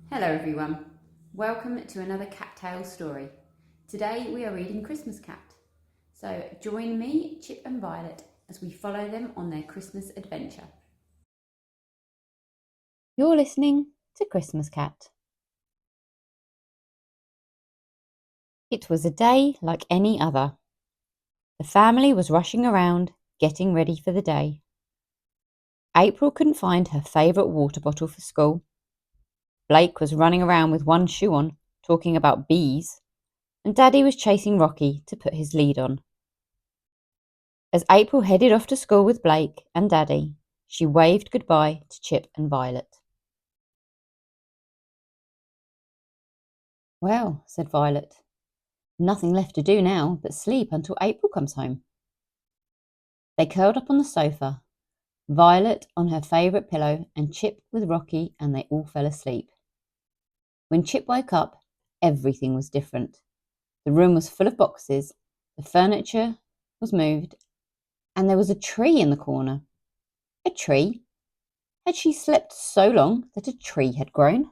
Hello everyone, welcome to another Cat Tale story. Today we are reading Christmas Cat. So join me, Chip and Violet, as we follow them on their Christmas adventure. You're listening to Christmas Cat. It was a day like any other. The family was rushing around, getting ready for the day. April couldn't find her favourite water bottle for school. Blake was running around with one shoe on, talking about bees, and Daddy was chasing Rocky to put his lead on. As April headed off to school with Blake and Daddy, she waved goodbye to Chip and Violet. "Well," said Violet, "nothing left to do now but sleep until April comes home." They curled up on the sofa, Violet on her favourite pillow and Chip with Rocky, and they all fell asleep. When Chip woke up, everything was different. The room was full of boxes, the furniture was moved, and there was a tree in the corner. A tree? Had she slept so long that a tree had grown?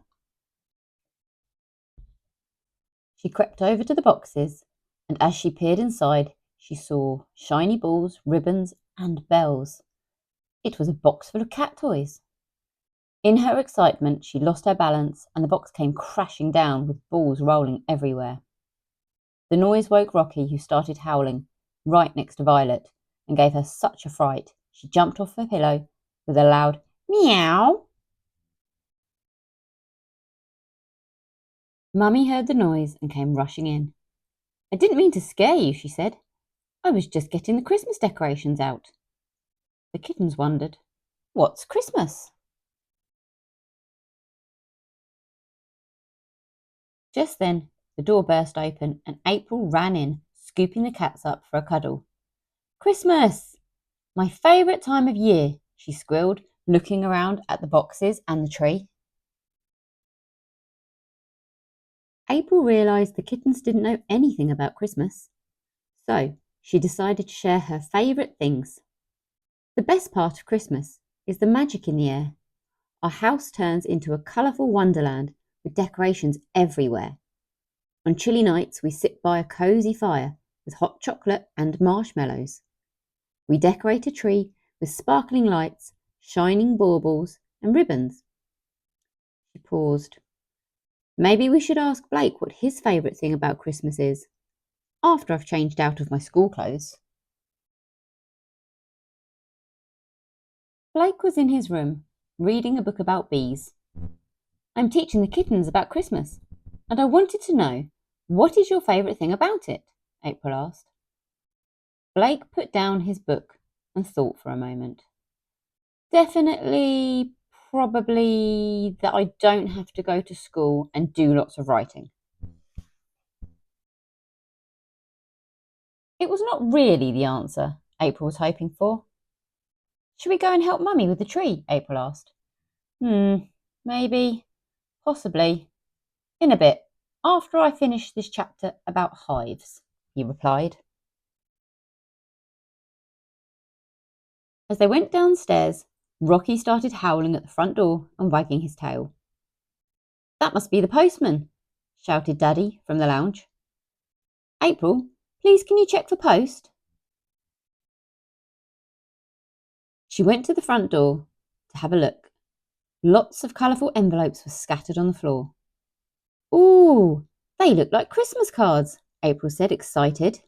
She crept over to the boxes, and as she peered inside, she saw shiny balls, ribbons, and bells. It was a box full of cat toys. In her excitement, she lost her balance and the box came crashing down with balls rolling everywhere. The noise woke Rocky, who started howling right next to Violet and gave her such a fright she jumped off her pillow with a loud meow. Mummy heard the noise and came rushing in. "I didn't mean to scare you," she said. "I was just getting the Christmas decorations out." The kittens wondered, "What's Christmas?" Just then, the door burst open and April ran in, scooping the cats up for a cuddle. "Christmas! My favourite time of year," she squealed, looking around at the boxes and the tree. April realised the kittens didn't know anything about Christmas, so she decided to share her favourite things. The best part of Christmas is the magic in the air. Our house turns into a colourful wonderland with decorations everywhere. On chilly nights, we sit by a cosy fire with hot chocolate and marshmallows. We decorate a tree with sparkling lights, shining baubles, and ribbons. She paused. "Maybe we should ask Blake what his favourite thing about Christmas is, after I've changed out of my school clothes." Blake was in his room, reading a book about bees. "I'm teaching the kittens about Christmas, and I wanted to know, what is your favourite thing about it?" April asked. Blake put down his book and thought for a moment. "Definitely, probably that I don't have to go to school and do lots of writing." It was not really the answer April was hoping for. "Should we go and help Mummy with the tree?" April asked. Maybe, possibly. In a bit, after I finish this chapter about hives," he replied. As they went downstairs, Rocky started howling at the front door and wagging his tail. "That must be the postman," shouted Daddy from the lounge. "April, please can you check for post?" She went to the front door to have a look. Lots of colourful envelopes were scattered on the floor. "Ooh, they look like Christmas cards," April said, excited.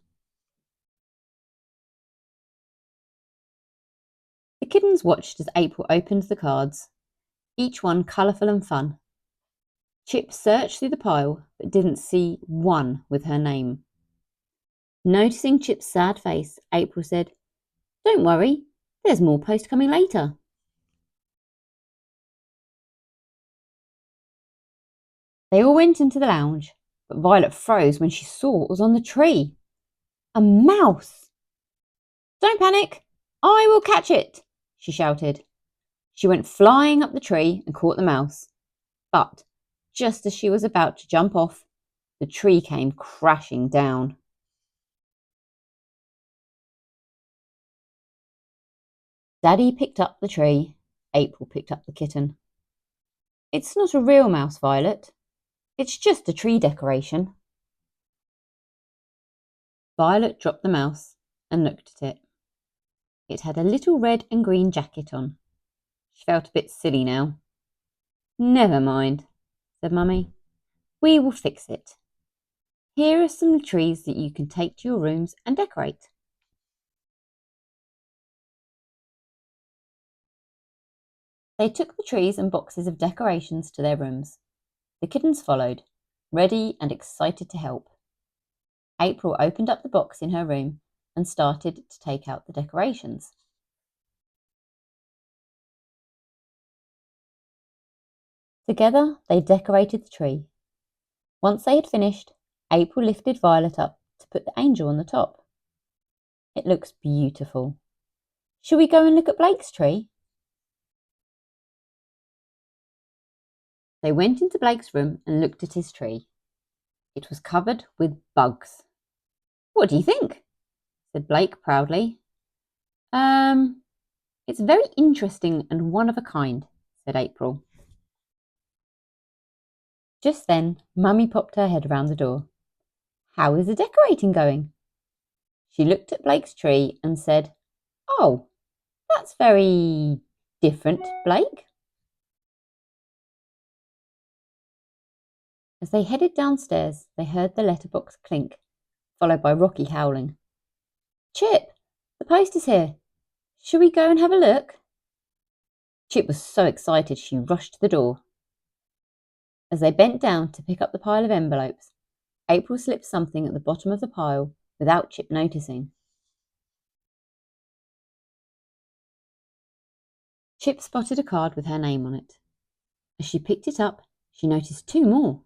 The kittens watched as April opened the cards, each one colourful and fun. Chip searched through the pile but didn't see one with her name. Noticing Chip's sad face, April said, "Don't worry, there's more post coming later." They all went into the lounge, but Violet froze when she saw what was on the tree. A mouse! "Don't panic, I will catch it," she shouted. She went flying up the tree and caught the mouse. But just as she was about to jump off, the tree came crashing down. Daddy picked up the tree. April picked up the kitten. It's not a real mouse, Violet. It's just a tree decoration. Violet dropped the mouse and looked at it. It had a little red and green jacket on. She felt a bit silly now. Never mind, said Mummy. We will fix it. Here are some trees that you can take to your rooms and decorate. They took the trees and boxes of decorations to their rooms. The kittens followed, ready and excited to help. April opened up the box in her room and started to take out the decorations. Together, they decorated the tree. Once they had finished, April lifted Violet up to put the angel on the top. It looks beautiful. Shall we go and look at Blake's tree? They went into Blake's room and looked at his tree. It was covered with bugs. What do you think? Said Blake proudly. It's very interesting and one of a kind, said April. Just then, Mummy popped her head around the door. How is the decorating going? She looked at Blake's tree and said, Oh, that's very different, Blake. As they headed downstairs, they heard the letterbox clink, followed by Rocky howling. Chip, the post is here. Shall we go and have a look? Chip was so excited she rushed to the door. As they bent down to pick up the pile of envelopes, April slipped something at the bottom of the pile without Chip noticing. Chip spotted a card with her name on it. As she picked it up, she noticed two more.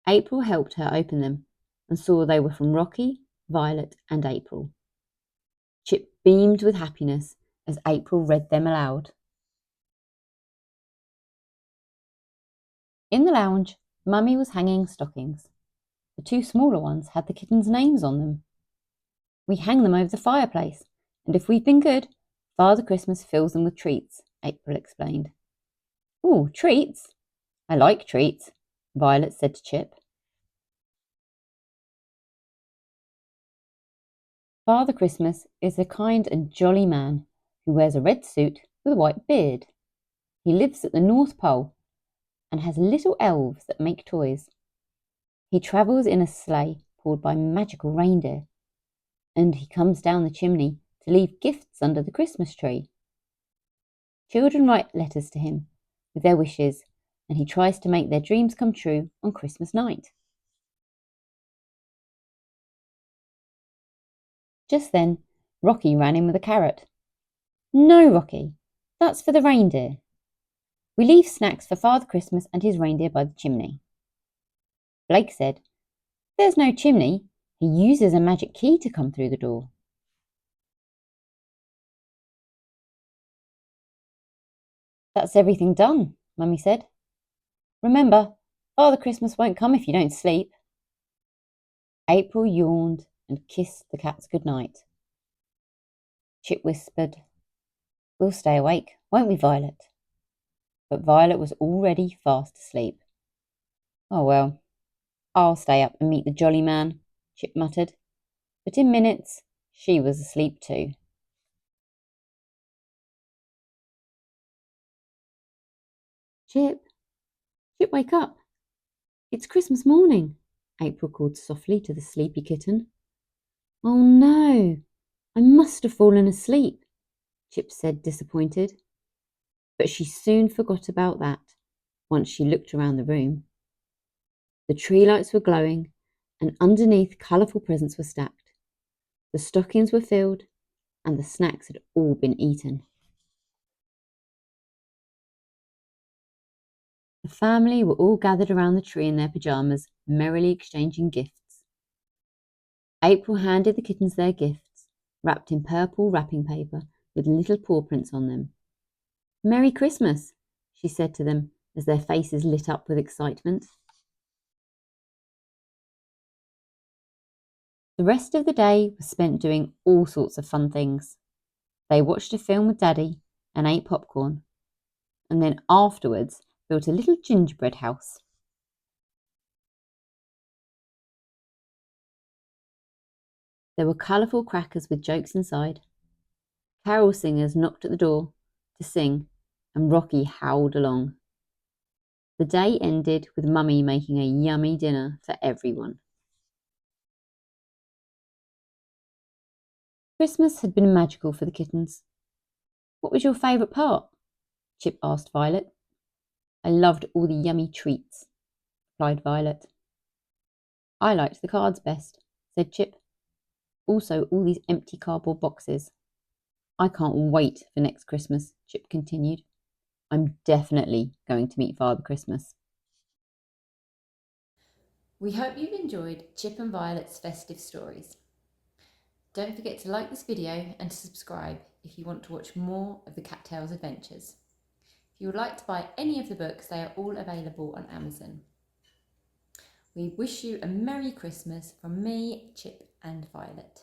April helped her open them and saw they were from Rocky, Violet, and April. Chip beamed with happiness as April read them aloud. In the lounge, Mummy was hanging stockings. The two smaller ones had the kittens' names on them. We hang them over the fireplace, and if we've been good, Father Christmas fills them with treats, April explained. Ooh, treats? I like treats, Violet said to Chip. Father Christmas is a kind and jolly man who wears a red suit with a white beard. He lives at the North Pole and has little elves that make toys. He travels in a sleigh pulled by magical reindeer, and he comes down the chimney to leave gifts under the Christmas tree. Children write letters to him with their wishes, and he tries to make their dreams come true on Christmas night. Just then, Rocky ran in with a carrot. No, Rocky, that's for the reindeer. We leave snacks for Father Christmas and his reindeer by the chimney. Blake said, There's no chimney. He uses a magic key to come through the door. That's everything done, Mummy said. Remember, Father Christmas won't come if you don't sleep. April yawned and kissed the cats goodnight. Chip whispered, We'll stay awake, won't we, Violet? But Violet was already fast asleep. Oh well, I'll stay up and meet the jolly man, Chip muttered. But in minutes, she was asleep too. Chip, wake up. It's Christmas morning, April called softly to the sleepy kitten. Oh no, I must have fallen asleep, Chip said, disappointed. But she soon forgot about that once she looked around the room. The tree lights were glowing, and underneath colourful presents were stacked. The stockings were filled, and the snacks had all been eaten. The family were all gathered around the tree in their pyjamas, merrily exchanging gifts. April handed the kittens their gifts, wrapped in purple wrapping paper with little paw prints on them. Merry Christmas, she said to them as their faces lit up with excitement. The rest of the day was spent doing all sorts of fun things. They watched a film with Daddy and ate popcorn, and then afterwards built a little gingerbread house. There were colourful crackers with jokes inside. Carol singers knocked at the door to sing, and Rocky howled along. The day ended with Mummy making a yummy dinner for everyone. Christmas had been magical for the kittens. What was your favourite part? Chip asked Violet. I loved all the yummy treats, replied Violet. I liked the cards best, said Chip. Also all these empty cardboard boxes. I can't wait for next Christmas, Chip continued. I'm definitely going to meet Father Christmas. We hope you've enjoyed Chip and Violet's festive stories. Don't forget to like this video and to subscribe if you want to watch more of the Cattails adventures. If you would like to buy any of the books, they are all available on Amazon. We wish you a Merry Christmas from me, Chip and Violet.